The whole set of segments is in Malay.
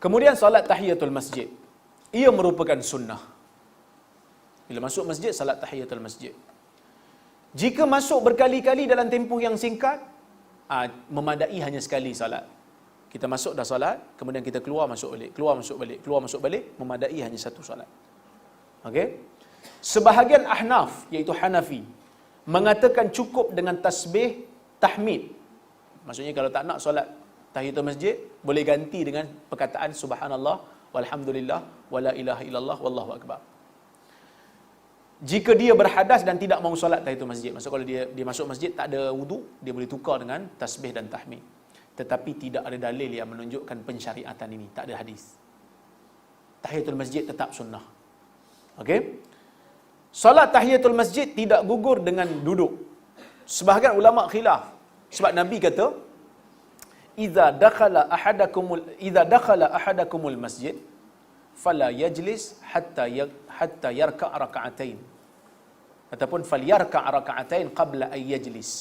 Kemudian salat tahiyatul masjid. Ia merupakan sunnah. Bila masuk masjid, salat tahiyatul masjid. Jika masuk berkali-kali dalam tempoh yang singkat, memadai hanya sekali salat. Kita masuk dah salat, kemudian kita keluar masuk balik, keluar masuk balik, keluar masuk balik, memadai hanya satu salat. Okey? Sebahagian Ahnaf, iaitu Hanafi, mengatakan cukup dengan tasbih tahmid. Maksudnya kalau tak nak solat tahiyatul masjid, boleh ganti dengan perkataan subhanallah walhamdulillah wala ilaha illallah wallahu akbar. Jika dia berhadas dan tidak mahu solat tahiyatul masjid, maksud kalau dia masuk masjid tak ada wudu, dia boleh tukar dengan tasbih dan tahmid. Tetapi tidak ada dalil yang menunjukkan pensyariatan ini, tak ada hadis. Tahiyatul masjid tetap sunnah. Okey? Salat tahiyatul masjid tidak gugur dengan duduk. Sebahagian ulama khilaf. Sebab Nabi kata, "Idza dakhala ahadakumul masjid, fala yajlis hatta yarka' raka'atain." Ataupun falyarka' raka'atain qabla ay yajlis.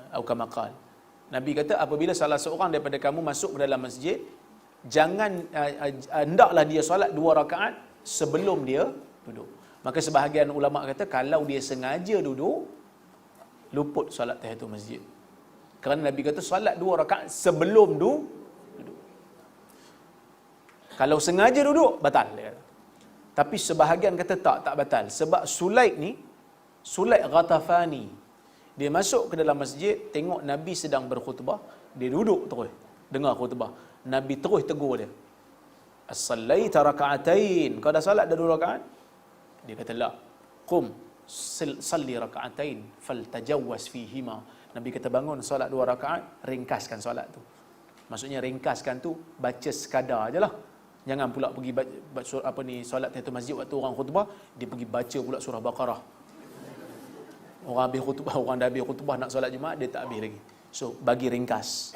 Atau kama qala. Nabi kata apabila salah seorang daripada kamu masuk ke dalam masjid, jangan hendaklah dia solat 2 rakaat sebelum dia duduk. Maka sebahagian ulama kata kalau dia sengaja duduk, luput solat tahiyatul masjid. Kerana Nabi kata solat 2 rakaat sebelum duduk. Kalau sengaja duduk, batal. Tapi sebahagian kata tak batal. Sebab Sulaik Ghatafani, dia masuk ke dalam masjid, tengok Nabi sedang berkhutbah, dia duduk terus, dengar khutbah. Nabi terus tegur dia. "As-sallaita raka'atain?" Kau dah salat dah 2 rakaat? Dia kata, "La. Qum salli raka'atain faltajawwaz fihima." Nabi kata bangun solat 2 rakaat, ringkaskan solat tu. Maksudnya ringkaskan tu baca sekadar ajalah. Jangan pula pergi solat tahiyatul masjid waktu orang khutbah, dia pergi baca pula surah Baqarah. Orang dah habis khutbah nak solat Jumaat, dia tak habis lagi. So bagi ringkas.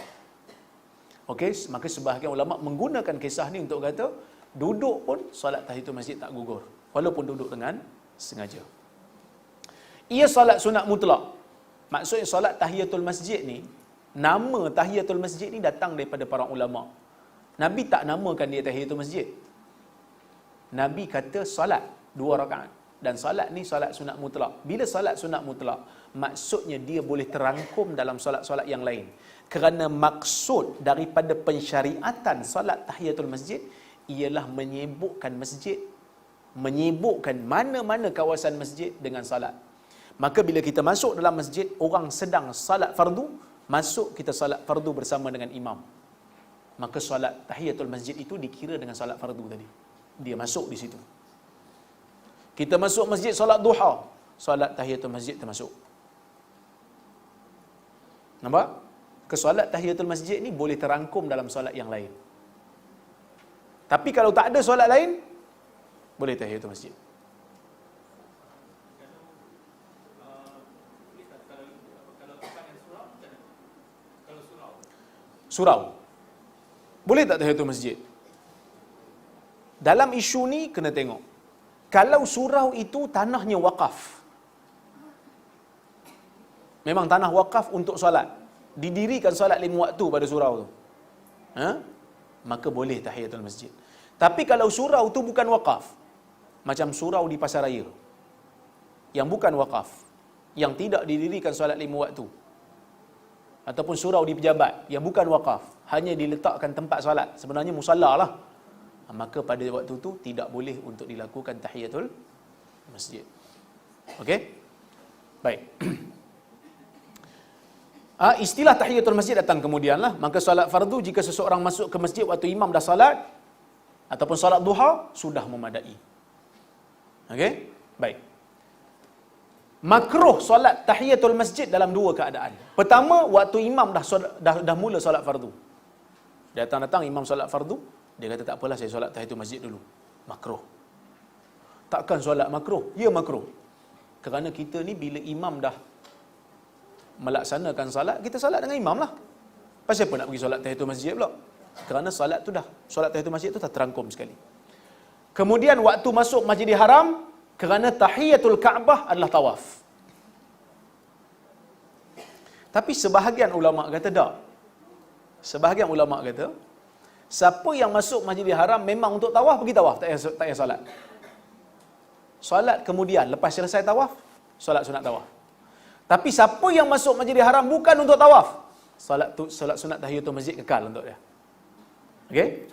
Okey, maka sebahagian ulama menggunakan kisah ni untuk kata duduk pun solat tahiyatul masjid tak gugur, walaupun duduk dengan sengaja. Ia solat sunat mutlak. Maksudnya solat tahiyatul masjid ni, nama tahiyatul masjid ni datang daripada para ulama. Nabi tak namakan dia tahiyatul masjid. Nabi kata solat 2 rakaat. Dan solat ni solat sunat mutlak. Bila solat sunat mutlak, maksudnya dia boleh terangkum dalam solat-solat yang lain. Kerana maksud daripada pensyariatan solat tahiyatul masjid ialah menyibukkan masjid, menyibukkan mana-mana kawasan masjid dengan solat. Maka bila kita masuk dalam masjid, orang sedang salat fardu, masuk kita salat fardu bersama dengan imam. Maka solat tahiyatul masjid itu dikira dengan solat fardu tadi. Dia masuk di situ. Kita masuk masjid solat duha, solat tahiyatul masjid termasuk. Nampak? Solat tahiyatul masjid ni boleh terangkum dalam solat yang lain. Tapi kalau tak ada solat lain, boleh tahiyatul masjid. Surau. Boleh tak tahiyatul masjid? Dalam isu ni kena tengok. Kalau surau itu tanahnya wakaf, memang tanah wakaf untuk solat, didirikan solat 5 waktu pada surau tu, maka boleh tahiyatul masjid. Tapi kalau surau tu bukan wakaf, macam surau di pasaraya yang bukan wakaf, yang tidak didirikan solat 5 waktu, ataupun surau di pejabat yang bukan wakaf, hanya diletakkan tempat solat, sebenarnya musalla lah, maka pada waktu tu tidak boleh untuk dilakukan tahiyatul masjid. Okey? Baik. Istilah tahiyatul masjid datang kemudianlah. Maka solat fardu, jika seseorang masuk ke masjid waktu imam dah salat ataupun solat duha, sudah memadai. Okey? Baik. Makruh solat tahiyatul masjid dalam 2 keadaan. Pertama, waktu imam dah mula solat fardu. Datang imam solat fardu, dia kata tak apalah saya solat tahiyatul masjid dulu. Makruh. Takkan solat makruh? Ya makruh. Kerana kita ni bila imam dah melaksanakan solat, kita solat dengan imam lah. Pasal apa nak pergi solat tahiyatul masjid pula? Kerana solat tahiyatul masjid tu tak terangkum sekali. Kemudian waktu masuk Masjidil Haram, kerana tahiyatul Kaabah adalah tawaf. Tapi sebahagian ulama kata tak. Sebahagian ulama kata Siapa yang masuk Masjidil Haram memang untuk tawaf, pergi tawaf, tak payah solat. Solat kemudian, lepas selesai tawaf, solat sunat tawaf. Tapi siapa yang masuk Masjidil Haram bukan untuk tawaf, solat sunat tahiyatul masjid kekal untuk dia. Okey?